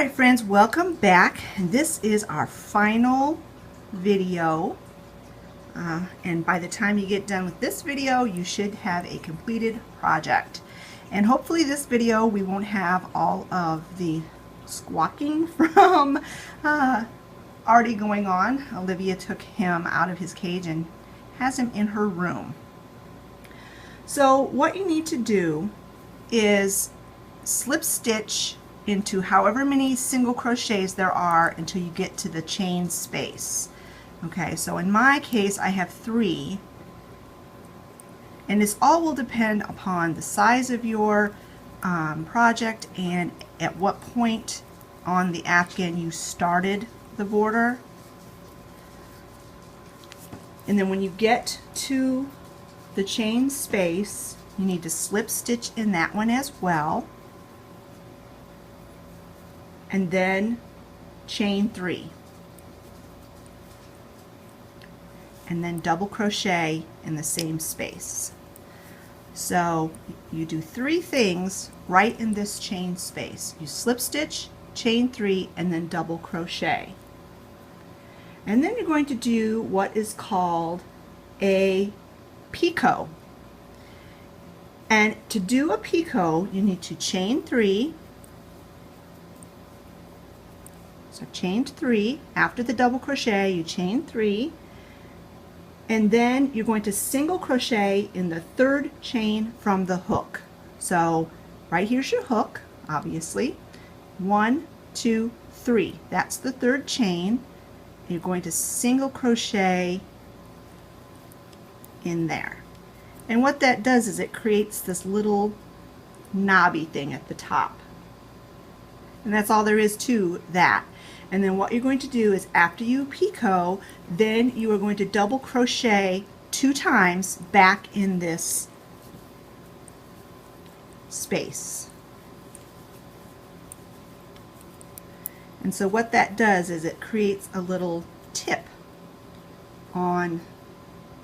Alright friends, welcome back. This is our final video, and by the time you get done with this video you should have a completed project. And hopefully this video we won't have all of the squawking from already going on. Olivia took him out of his cage and has him in her room. So what you need to do is slip stitch into however many single crochets there are until you get to the chain space. Okay, so in my case I have 3, and this all will depend upon the size of your project and at what point on the Afghan you started the border. And then when you get to the chain space, you need to slip stitch in that one as well, and then chain 3, and then double crochet in the same space. So you do 3 things right in this chain space. You slip stitch, chain 3, and then double crochet. And then you're going to do what is called a picot. And to do a picot you need to chain 3. So chain 3, after the double crochet you chain 3, and then you're going to single crochet in the 3rd chain from the hook. So right here's your hook, obviously. 1, 2, 3. That's the 3rd chain. You're going to single crochet in there. And what that does is it creates this little knobby thing at the top. And that's all there is to that. And then what you're going to do is after you picot, then you are going to double crochet 2 times back in this space. And so what that does is it creates a little tip on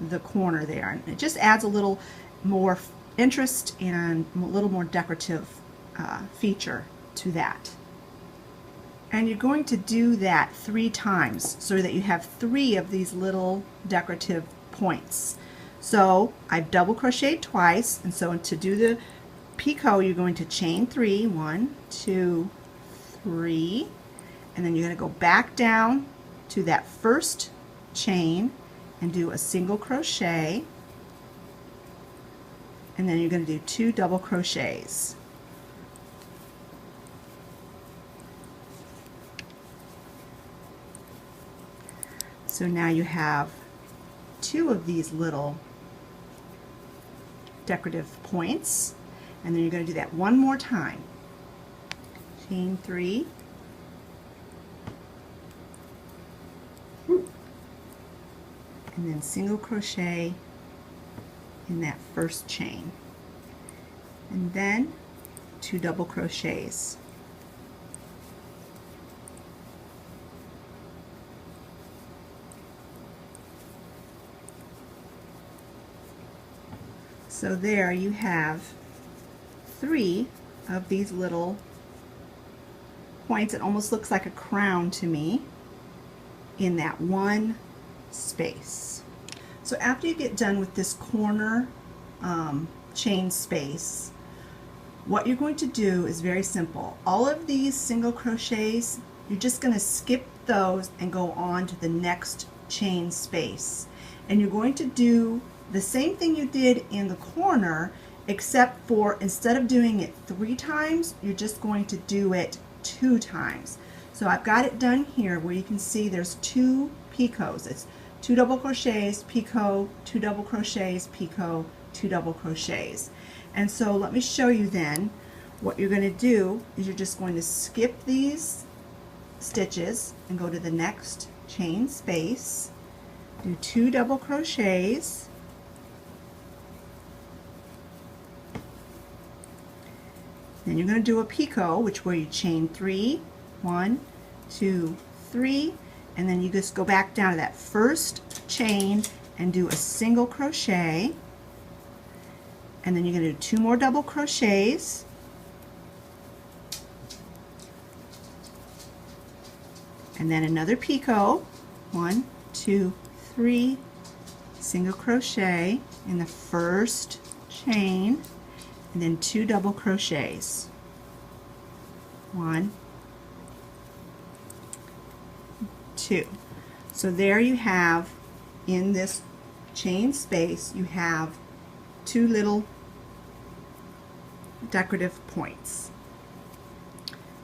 the corner there, and it just adds a little more interest and a little more decorative feature to that. And you're going to do that 3 times so that you have 3 of these little decorative points. So I've double crocheted twice, and so to do the picot you're going to chain 3, 1, 2, 3, and then you're going to go back down to that 1st chain and do a single crochet, and then you're going to do 2 double crochets. So now you have 2 of these little decorative points, and then you're going to do that one more time. Chain 3, and then single crochet in that 1st chain, and then 2 double crochets. So there you have 3 of these little points. It almost looks like a crown to me in that one space. So after you get done with this corner chain space, what you're going to do is very simple. All of these single crochets, you're just going to skip those and go on to the next chain space. And you're going to do the same thing you did in the corner, except for instead of doing it 3 times, you're just going to do it 2 times. So I've got it done here where you can see there's 2 picots. It's 2 double crochets, picot, 2 double crochets, picot, 2 double crochets. And so let me show you then. What you're going to do is you're just going to skip these stitches and go to the next chain space, do 2 double crochets, then you're going to do a picot, which where you chain 3, 1, 2, 3, and then you just go back down to that 1st chain and do a single crochet, and then you're going to do 2 more double crochets, and then another picot, 1, 2, 3, single crochet in the first chain, and then 2 double crochets, 1, 2. So there you have, in this chain space, you have 2 little decorative points.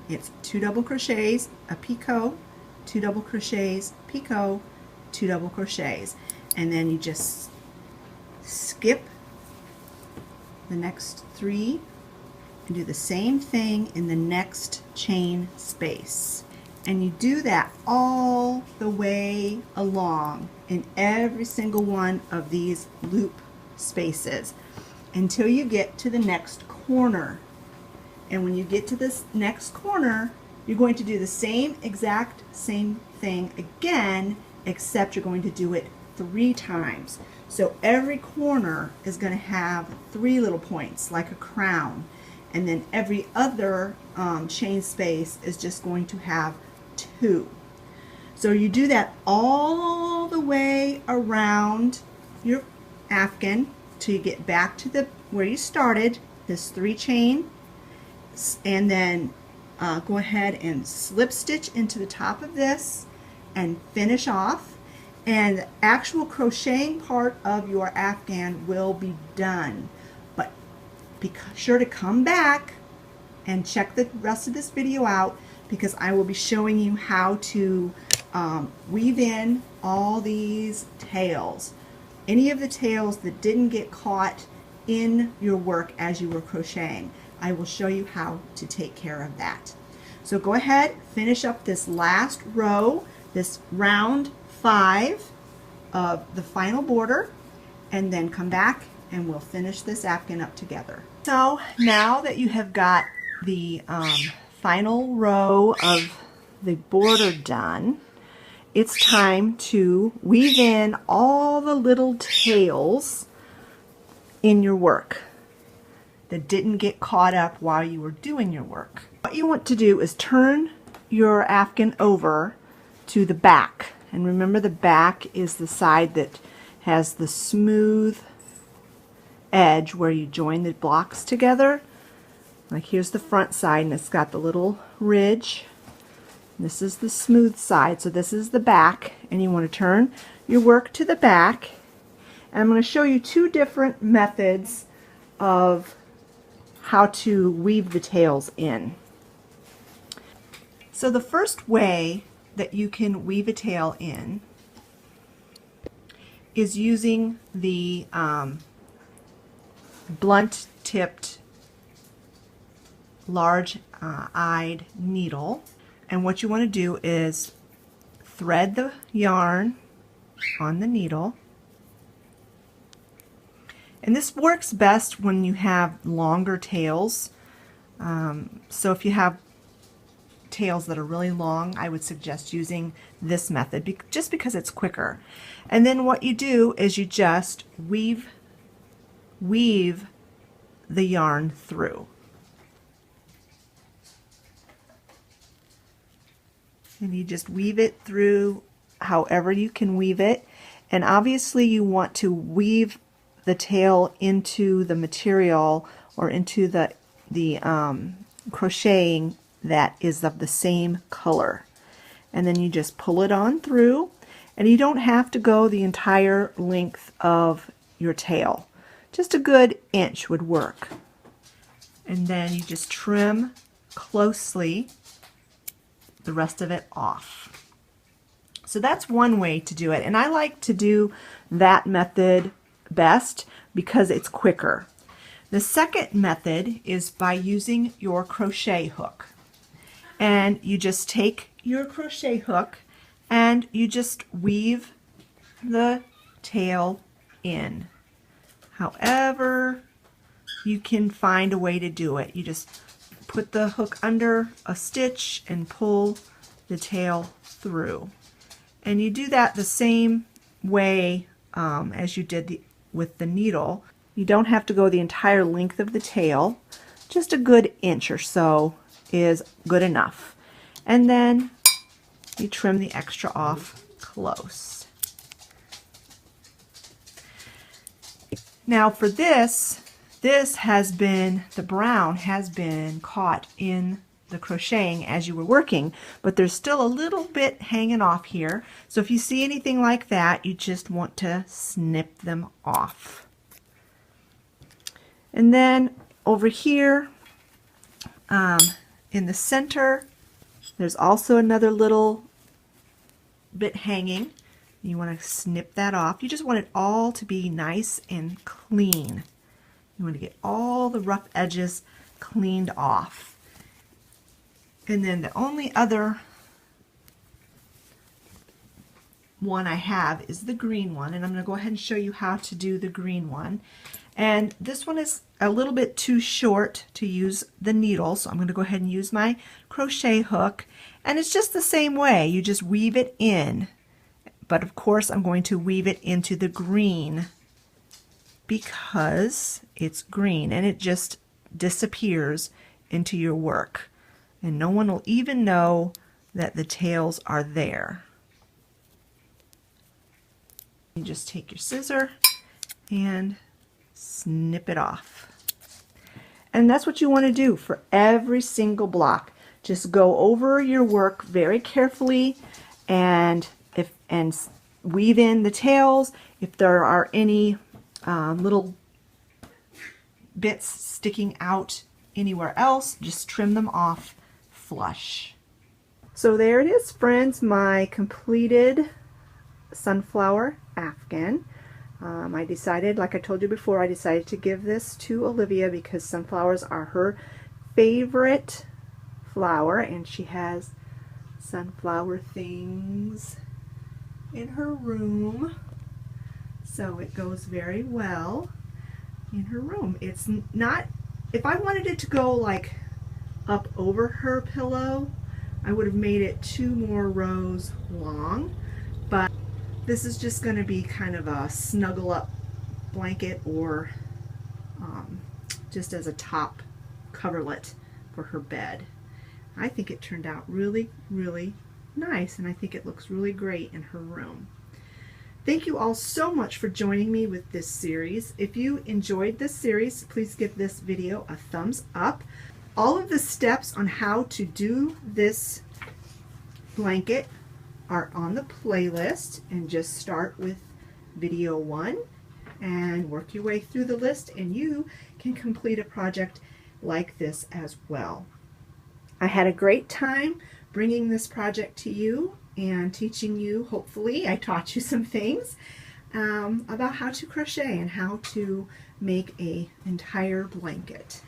It's 2 double crochets, a picot, 2 double crochets, picot, 2 double crochets, and then you just skip the next 3 and do the same thing in the next chain space. And you do that all the way along in every single one of these loop spaces until you get to the next corner. And when you get to this next corner, you're going to do the exact same thing again, except you're going to do it 3 times. So every corner is going to have 3 little points, like a crown. And then every other chain space is just going to have 2. So you do that all the way around your afghan till you get back to where you started, this 3 chain, and then go ahead and slip stitch into the top of this and finish off, and the actual crocheting part of your afghan will be done. But be sure to come back and check the rest of this video out, because I will be showing you how to weave in all these tails. Any of the tails that didn't get caught in your work as you were crocheting, I will show you how to take care of that. So go ahead, finish up this last row, this round 5 of the final border, and then come back and we'll finish this afghan up together. So now that you have got the final row of the border done, it's time to weave in all the little tails in your work that didn't get caught up while you were doing your work. What you want to do is turn your afghan over to the back, and remember the back is the side that has the smooth edge where you join the blocks together. Like here's the front side and it's got the little ridge. This is the smooth side, so this is the back, and you want to turn your work to the back. And I'm going to show you 2 different methods of how to weave the tails in. So the first way that you can weave a tail in is using the blunt tipped large-eyed needle. And what you want to do is thread the yarn on the needle. And this works best when you have longer tails. So if you have tails that are really long, I would suggest using this method just because it's quicker. And then what you do is you just weave the yarn through. And you just weave it through however you can weave it. And obviously you want to weave the tail into the material or into the crocheting that is of the same color. And then you just pull it on through, and you don't have to go the entire length of your tail. Just a good inch would work. And then you just trim closely the rest of it off. So that's one way to do it, and I like to do that method best because it's quicker. The second method is by using your crochet hook, and you just take your crochet hook and you just weave the tail in however you can find a way to do it. You just put the hook under a stitch and pull the tail through, and you do that the same way as you did with the needle. You don't have to go the entire length of the tail, just a good inch or so is good enough. And then you trim the extra off close. Now for this has been, the brown has been caught in the crocheting as you were working, but there's still a little bit hanging off here. So if you see anything like that, you just want to snip them off. And then over here in the center, there's also another little bit hanging. You want to snip that off. You just want it all to be nice and clean. You want to get all the rough edges cleaned off. And then the only other one I have is the green one, and I'm going to go ahead and show you how to do the green one. And this one is a little bit too short to use the needle, so I'm going to go ahead and use my crochet hook. And it's just the same way. You just weave it in. But of course I'm going to weave it into the green because it's green and it just disappears into your work. And no one will even know that the tails are there. You just take your scissor and snip it off. And that's what you want to do for every single block. Just go over your work very carefully and weave in the tails. If there are any little bits sticking out anywhere else, just trim them off flush. So there it is, friends, my completed sunflower Afghan. I decided, like I told you before, I decided to give this to Olivia because sunflowers are her favorite flower, and she has sunflower things in her room, so it goes very well in her room. It's not, if I wanted it to go like up over her pillow, I would have made it 2 more rows long, but this is just going to be kind of a snuggle up blanket, or just as a top coverlet for her bed. I think it turned out really, really nice, and I think it looks really great in her room. Thank you all so much for joining me with this series. If you enjoyed this series, please give this video a thumbs up. All of the steps on how to do this blanket are on the playlist, and just start with video 1 and work your way through the list, and you can complete a project like this as well. I had a great time bringing this project to you and teaching you. Hopefully I taught you some things about how to crochet and how to make an entire blanket.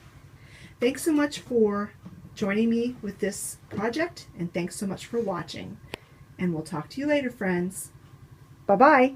Thanks so much for joining me with this project, and thanks so much for watching. And we'll talk to you later, friends. Bye-bye.